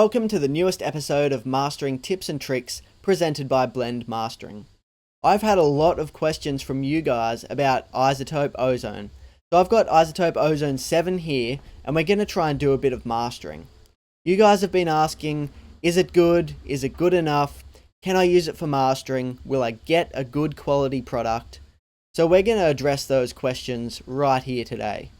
Welcome to the newest episode of Mastering Tips and Tricks presented by Blend Mastering. I've had a lot of questions from you guys about iZotope Ozone. So I've got iZotope Ozone 7 here and we're going to try and do a bit of mastering. You guys have been asking, is it good? Is it good enough? Can I use it for mastering? Will I get a good quality product? So we're going to address those questions right here today.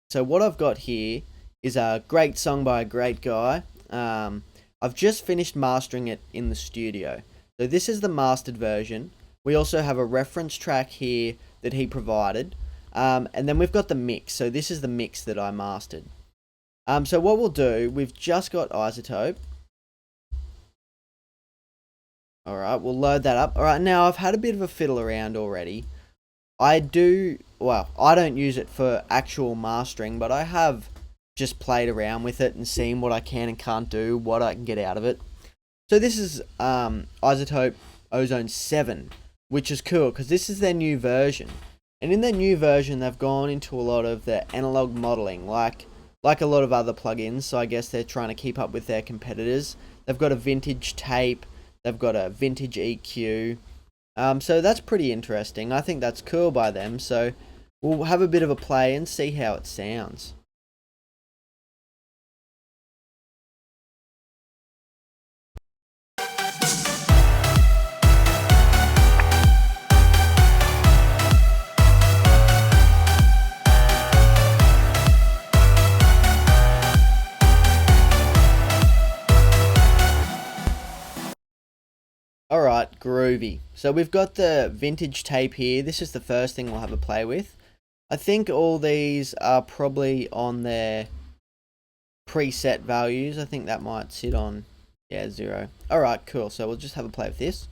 So what I've got here is a great song by a great guy. I've just finished mastering it in the studio. So this is the mastered version. We also have a reference track here that he provided. And then we've got the mix. So this is the mix that I mastered. So what we'll do, we've just got iZotope. Alright, we'll load that up. Alright, now I've had a bit of a fiddle around already. I don't use it for actual mastering, but I have just played around with it and seen what I can and can't do, what I can get out of it. So this is iZotope Ozone 7, which is cool because this is their new version. And in their new version, they've gone into a lot of the analog modeling, like a lot of other plugins. So I guess they're trying to keep up with their competitors. They've got a vintage tape. They've got a vintage EQ. So that's pretty interesting. I think that's cool by them. So we'll have a bit of a play and see how it sounds. Alright, groovy. So we've got the vintage tape here. This is the first thing we'll have a play with. I think all these are probably on their preset values. I think that might sit on, 0. Alright, cool. So we'll just have a play with this.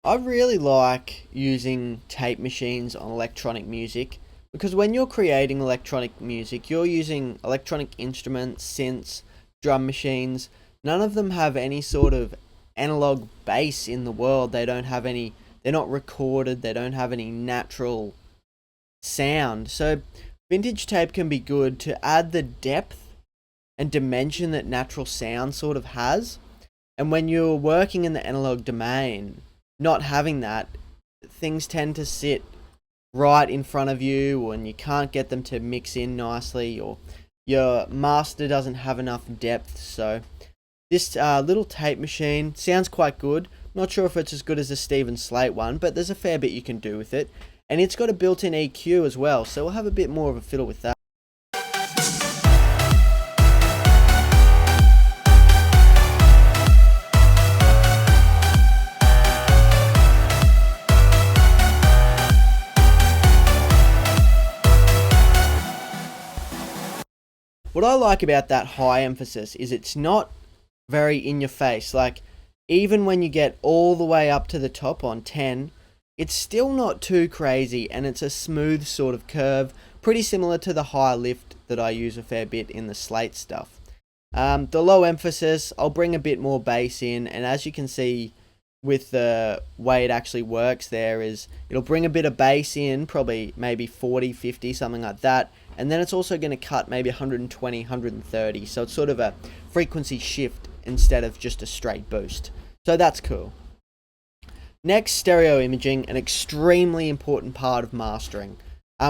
I really like using tape machines on electronic music because when you're creating electronic music, you're using electronic instruments, synths, drum machines. None of them have any sort of analog bass in the world. They don't have any, they're not recorded, they don't have any natural sound. So vintage tape can be good to add the depth and dimension that natural sound sort of has. And when you're working in the analog domain, not having that, things tend to sit right in front of you and you can't get them to mix in nicely, or your master doesn't have enough depth. So this little tape machine sounds quite good. Not sure if it's as good as the Steven Slate one, but there's a fair bit you can do with it. And it's got a built-in EQ as well, so we'll have a bit more of a fiddle with that. What I like about that high emphasis is it's not very in your face. Like, even when you get all the way up to the top on 10, it's still not too crazy and it's a smooth sort of curve, pretty similar to the high lift that I use a fair bit in the Slate stuff. The low emphasis, I'll bring a bit more bass in, and as you can see with the way it actually works there is it'll bring a bit of bass in, probably maybe 40, 50, something like that. And then it's also going to cut maybe 120, 130. So it's sort of a frequency shift instead of just a straight boost. So that's cool. Next, stereo imaging, an extremely important part of mastering.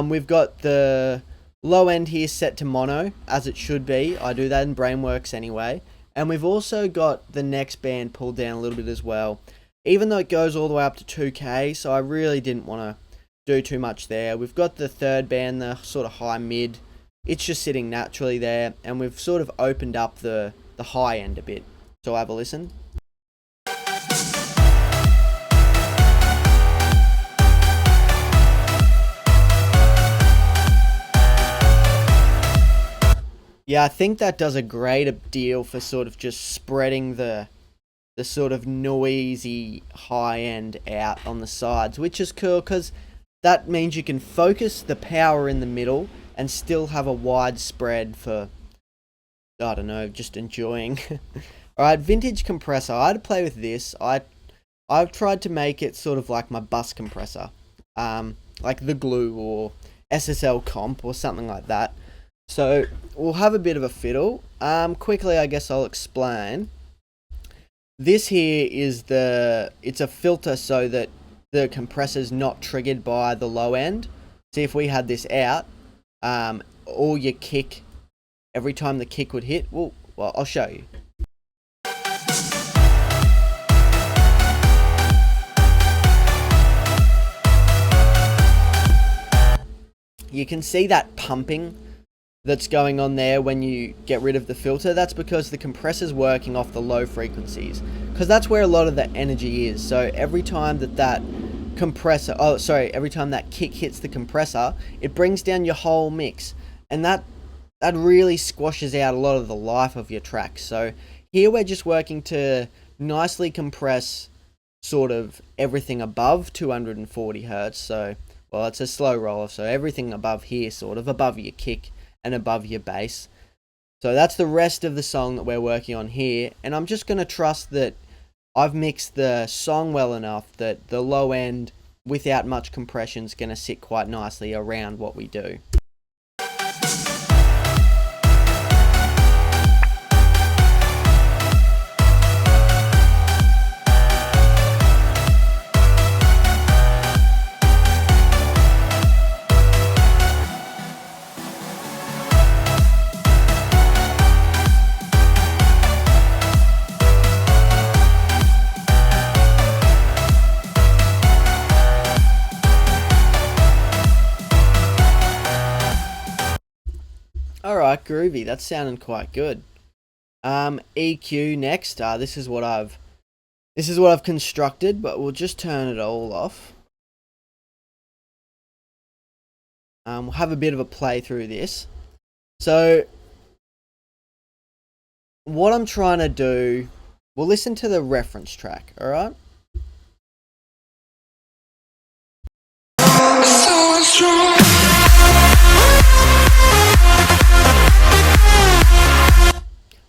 We've got the low end here set to mono, as it should be. I do that in Brainworks anyway. And we've also got the next band pulled down a little bit as well. Even though it goes all the way up to 2K, so I really didn't want to do too much there. We've got the third band, the sort of high mid. It's just sitting naturally there, and we've sort of opened up the high end a bit. So have a listen. Yeah, I think that does a great deal for sort of just spreading the sort of noisy high end out on the sides, which is cool because that means you can focus the power in the middle and still have a wide spread for I don't know, just enjoying. Alright, vintage compressor. I had to play with this. I've tried to make it sort of like my bus compressor. Like the Glue or SSL Comp or something like that. So we'll have a bit of a fiddle. Quickly, I guess I'll explain. This here is it's a filter so that the compressor's not triggered by the low end. See, if we had this out, all your kick, every time the kick would hit, well, I'll show you. You can see that pumping that's going on there when you get rid of the filter. That's because the compressor's working off the low frequencies, because that's where a lot of the energy is. So every time that every time that kick hits the compressor, it brings down your whole mix, and that really squashes out a lot of the life of your track. So here we're just working to nicely compress sort of everything above 240 hertz. So, well, it's a slow roller, so everything above here, sort of above your kick and above your bass. So that's the rest of the song that we're working on here, and I'm just going to trust that I've mixed the song well enough that the low end without much compression is going to sit quite nicely around what we do. Alright, groovy. That's sounding quite good. EQ next. This is what I've constructed, but we'll just turn it all off. We'll have a bit of a play through this. So what I'm trying to do, we'll listen to the reference track, alright?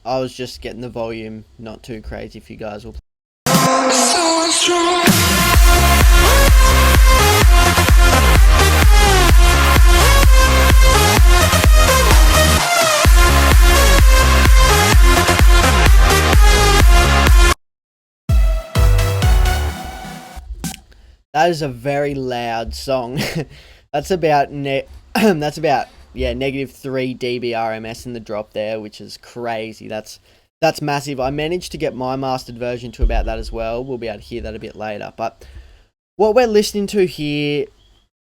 I was just getting the volume not too crazy if you guys will. That is a very loud song. That's about -3 dB RMS in the drop there, which is crazy. That's massive. I managed to get my mastered version to about that as well. We'll be able to hear that a bit later. But what we're listening to here,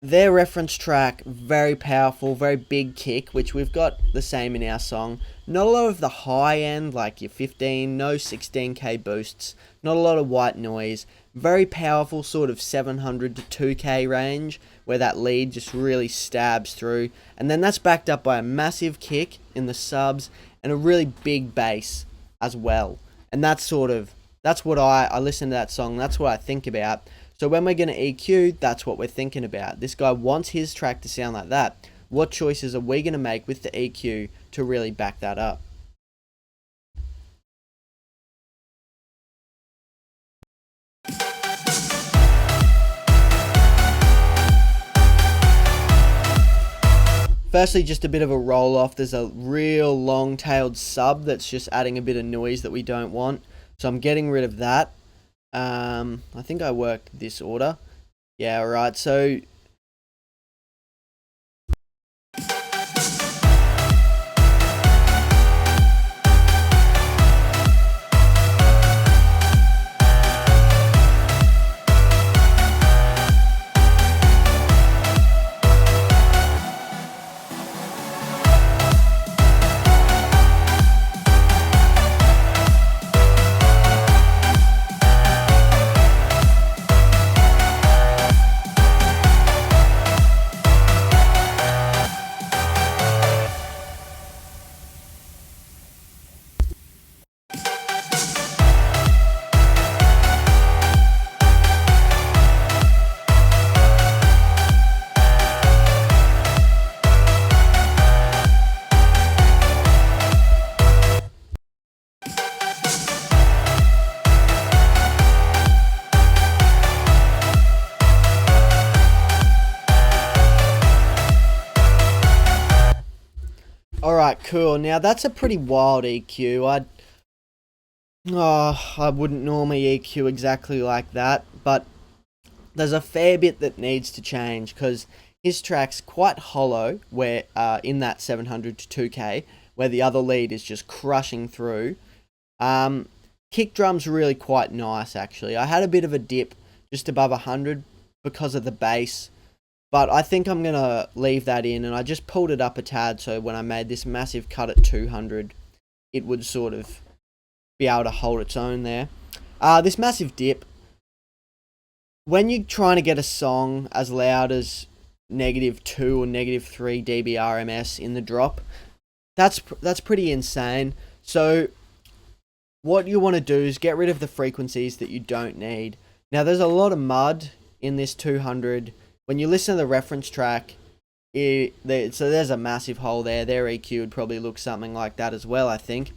their reference track, very powerful, very big kick, which we've got the same in our song. Not a lot of the high end, like your 15, no 16K boosts, not a lot of white noise. Very powerful sort of 700 to 2K range, where that lead just really stabs through. And then that's backed up by a massive kick in the subs and a really big bass as well. And that's what I listen to that song, that's what I think about. So when we're going to EQ, that's what we're thinking about. This guy wants his track to sound like that. What choices are we going to make with the EQ to really back that up? Firstly, just a bit of a roll off. There's a real long-tailed sub that's just adding a bit of noise that we don't want. So I'm getting rid of that. I think I worked this order. Yeah, alright, so cool. Now that's a pretty wild EQ. I wouldn't normally EQ exactly like that, but there's a fair bit that needs to change because his track's quite hollow, where in that 700 to 2K, where the other lead is just crushing through. Kick drum's really quite nice, actually. I had a bit of a dip just above 100 because of the bass, but I think I'm going to leave that in, and I just pulled it up a tad so when I made this massive cut at 200, it would sort of be able to hold its own there. This massive dip, when you're trying to get a song as loud as -2 or -3 dB RMS in the drop, that's pretty insane. So what you want to do is get rid of the frequencies that you don't need. Now there's a lot of mud in this 200. When you listen to the reference track, so there's a massive hole there. Their EQ would probably look something like that as well, I think,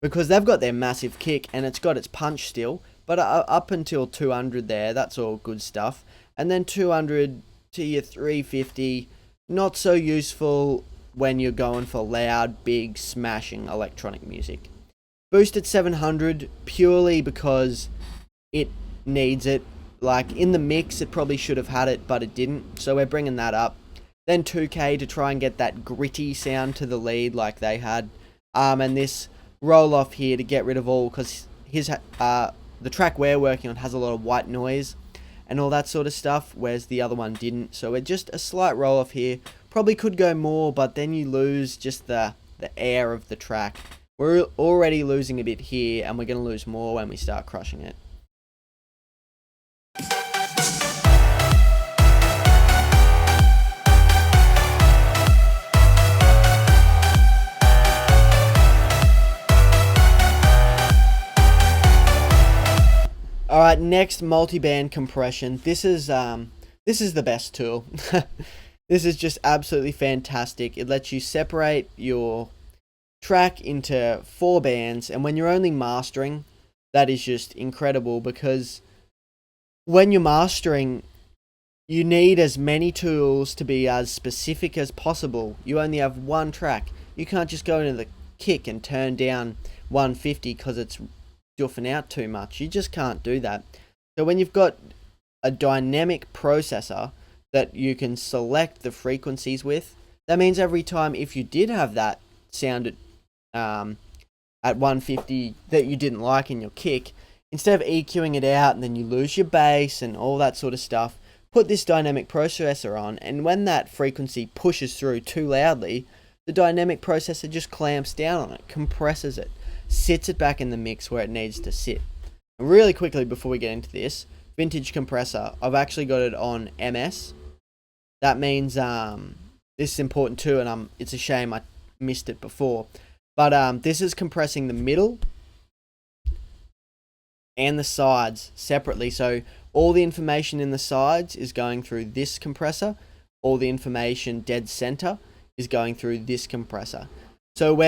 because they've got their massive kick and it's got its punch still, but up until 200 there, that's all good stuff. And then 200 to your 350, not so useful when you're going for loud, big, smashing electronic music. Boost at 700 purely because it needs it. Like in the mix, it probably should have had it, but it didn't, so we're bringing that up. Then 2K to try and get that gritty sound to the lead like they had. And this roll off here to get rid of all, because the track we're working on has a lot of white noise and all that sort of stuff, whereas the other one didn't. So we're just a slight roll off here. Probably could go more, but then you lose just the air of the track. We're already losing a bit here, and we're going to lose more when we start crushing it. Alright, next, multiband compression. This is the best tool. This is just absolutely fantastic. It lets you separate your track into 4 bands, and when you're only mastering, that is just incredible, because when you're mastering, you need as many tools to be as specific as possible. You only have one track. You can't just go into the kick and turn down 150 because it's doofing out too much. You just can't do that. So when you've got a dynamic processor that you can select the frequencies with, that means every time if you did have that sound at 150 that you didn't like in your kick, instead of EQing it out and then you lose your bass and all that sort of stuff, put this dynamic processor on, and when that frequency pushes through too loudly, the dynamic processor just clamps down on it, compresses it, sits it back in the mix where it needs to sit. And really quickly before we get into this, vintage compressor, I've actually got it on MS. That means this is important too, and it's a shame I missed it before. But this is compressing the middle and the sides separately. So all the information in the sides is going through this compressor. All the information dead center is going through this compressor. So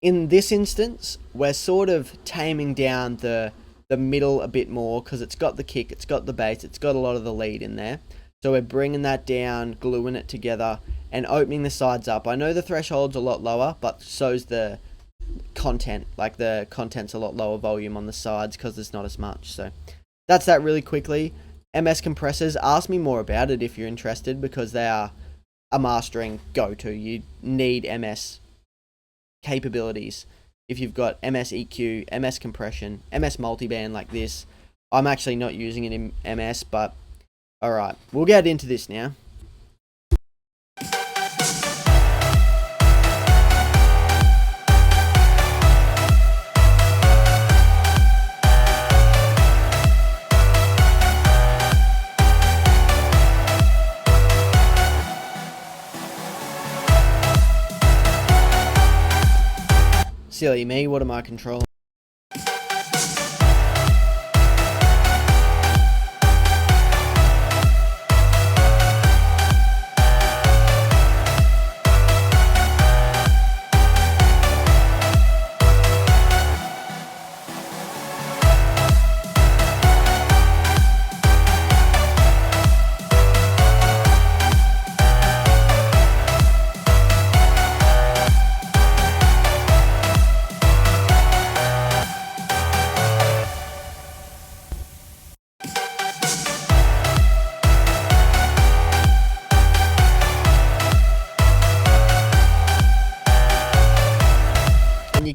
in this instance, we're sort of taming down the middle a bit more because it's got the kick, it's got the bass, it's got a lot of the lead in there. So we're bringing that down, gluing it together, and opening the sides up. I know the threshold's a lot lower, but so's the content. Like the content's a lot lower volume on the sides because there's not as much. So that's that really quickly. MS compressors, ask me more about it if you're interested, because they are a mastering go-to. You need MS capabilities. If you've got MS EQ, MS compression, MS multiband like this. I'm actually not using it in MS, but alright, we'll get into this now. Silly me, what am I controlling?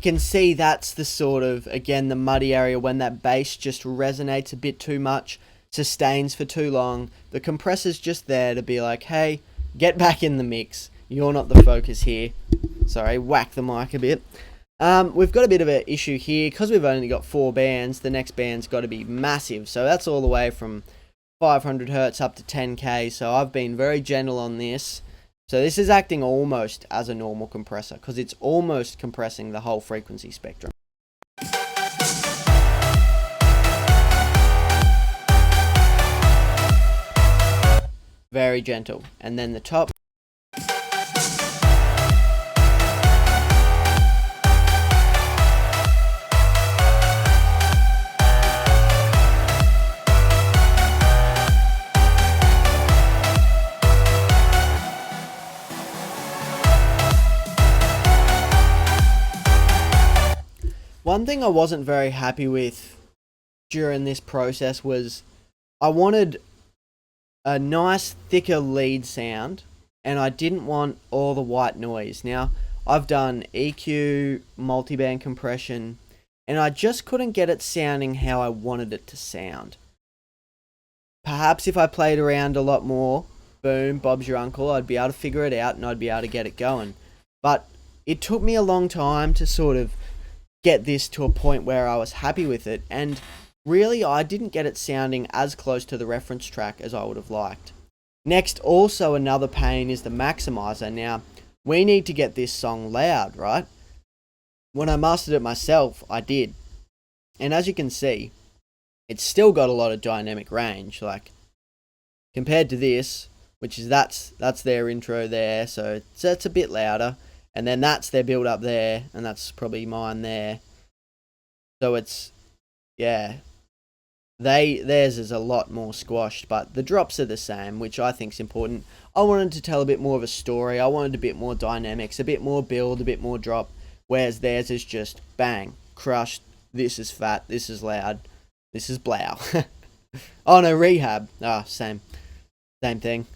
can see that's the sort of, again, the muddy area when that bass just resonates a bit too much, sustains for too long. The compressor's just there to be like, hey, get back in the mix. You're not the focus here. Sorry, whack the mic a bit. We've got a bit of an issue here because we've only got 4 bands. The next band's got to be massive, so that's all the way from 500 hertz up to 10k. So I've been very gentle on this. So this is acting almost as a normal compressor because it's almost compressing the whole frequency spectrum. Very gentle. And then the top. One thing I wasn't very happy with during this process was I wanted a nice thicker lead sound and I didn't want all the white noise. Now, I've done EQ, multiband compression, and I just couldn't get it sounding how I wanted it to sound. Perhaps if I played around a lot more, boom, Bob's your uncle, I'd be able to figure it out and I'd be able to get it going. But it took me a long time to sort of get this to a point where I was happy with it, and really I didn't get it sounding as close to the reference track as I would have liked. Next, also another pain is the maximizer. Now, we need to get this song loud, right? When I mastered it myself, I did. And as you can see, it's still got a lot of dynamic range. Like, compared to this, which is that's their intro there, so it's a bit louder. And then that's their build up there, and that's probably mine there. So it's, yeah, theirs is a lot more squashed, but the drops are the same, which I think is important. I wanted to tell a bit more of a story. I wanted a bit more dynamics, a bit more build, a bit more drop, whereas theirs is just bang, crushed. This is fat, this is loud, this is blow. Oh no, rehab. Same thing.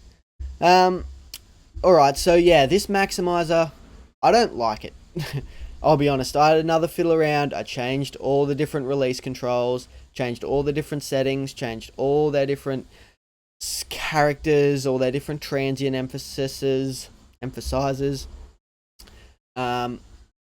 Alright, so yeah, this maximizer, I don't like it. I'll be honest, I had another fiddle around, I changed all the different release controls, changed all the different settings, changed all their different characters, all their different transient emphasizes. I'm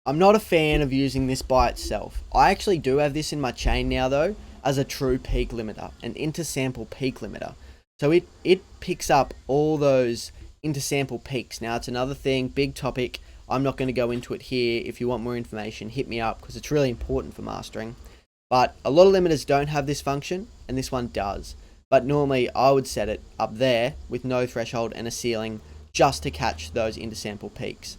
not a fan of using this by itself. I actually do have this in my chain now though, as a true peak limiter, an intersample peak limiter. So it picks up all those intersample peaks. Now it's another thing, big topic. I'm not going to go into it here. If you want more information, hit me up because it's really important for mastering. But a lot of limiters don't have this function, and this one does. But normally I would set it up there with no threshold and a ceiling just to catch those intersample peaks.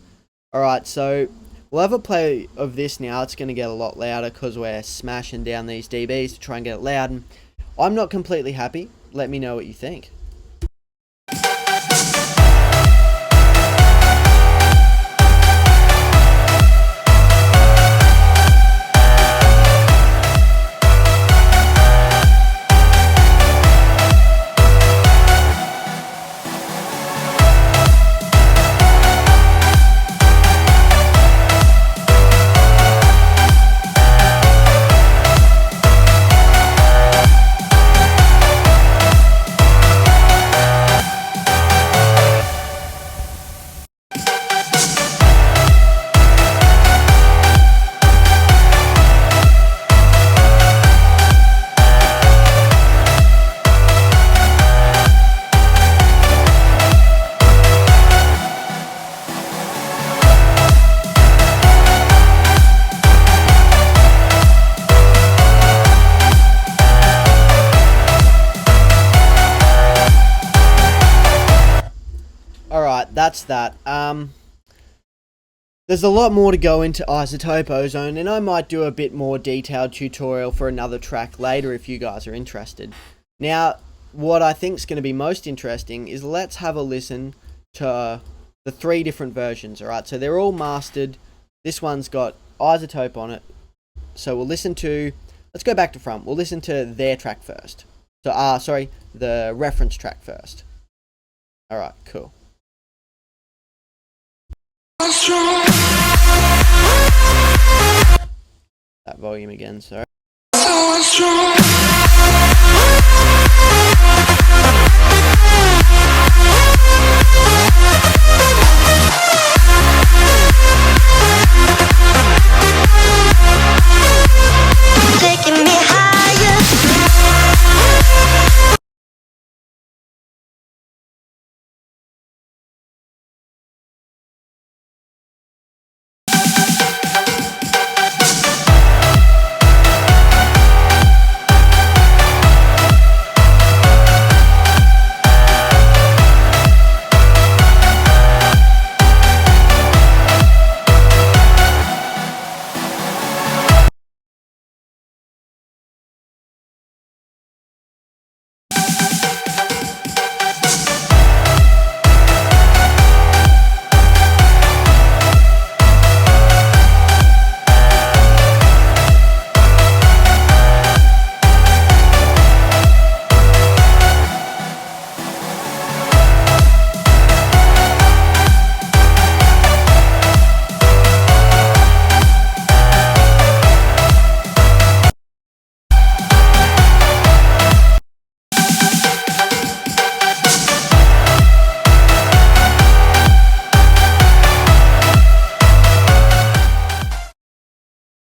Alright, so we'll have a play of this now. It's going to get a lot louder because we're smashing down these dBs to try and get it loud. And I'm not completely happy. Let me know what you think. That's that. There's a lot more to go into iZotope Ozone, and I might do a bit more detailed tutorial for another track later if you guys are interested. Now, what I think is going to be most interesting is let's have a listen to the 3 different versions, alright? So they're all mastered. This one's got iZotope on it. So we'll listen to, let's go back to front. We'll listen to their track first. So, the reference track first. Alright, cool. that volume again, sorry. Taking me higher.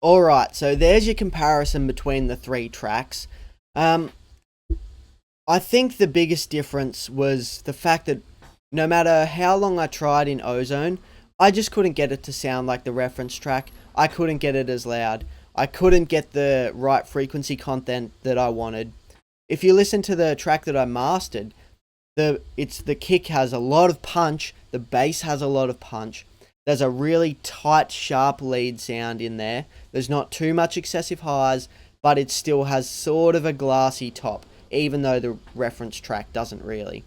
Alright, so there's your comparison between the 3 tracks. I think the biggest difference was the fact that no matter how long I tried in Ozone, I just couldn't get it to sound like the reference track. I couldn't get it as loud. I couldn't get the right frequency content that I wanted. If you listen to the track that I mastered, the kick has a lot of punch, the bass has a lot of punch. There's a really tight, sharp lead sound in there. There's not too much excessive highs, but it still has sort of a glassy top, even though the reference track doesn't really.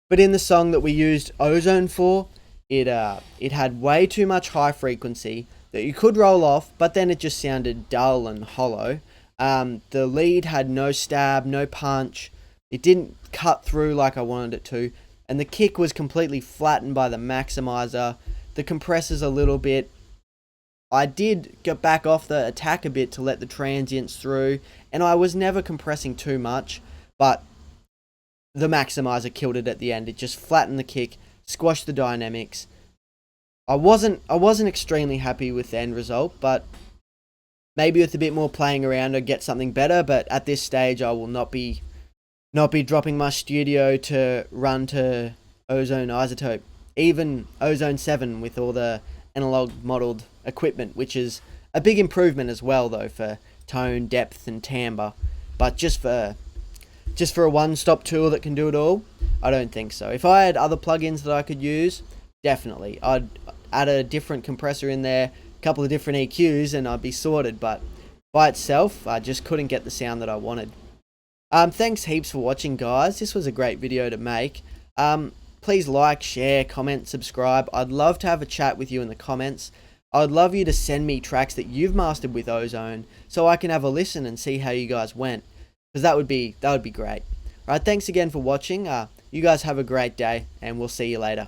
But in the song that we used Ozone for, it had way too much high frequency that you could roll off, but then it just sounded dull and hollow. The lead had no stab, no punch. It didn't cut through like I wanted it to, and the kick was completely flattened by the maximizer. The compressors a little bit. I did get back off the attack a bit to let the transients through, and I was never compressing too much, but the maximizer killed it at the end. It just flattened the kick, squashed the dynamics. I wasn't extremely happy with the end result, but maybe with a bit more playing around I'd get something better, but at this stage I will not be dropping my studio to run to Ozone iZotope. Even Ozone 7 with all the analog modeled equipment, which is a big improvement as well though for tone, depth and timbre. But just for a one-stop tool that can do it all, I don't think so. If I had other plugins that I could use, definitely. I'd add a different compressor in there, a couple of different EQs and I'd be sorted, but by itself, I just couldn't get the sound that I wanted. Thanks heaps for watching, guys. This was a great video to make. Please like, share, comment, subscribe. I'd love to have a chat with you in the comments. I'd love you to send me tracks that you've mastered with Ozone so I can have a listen and see how you guys went, because that would be great. Alright, thanks again for watching. You guys have a great day and we'll see you later.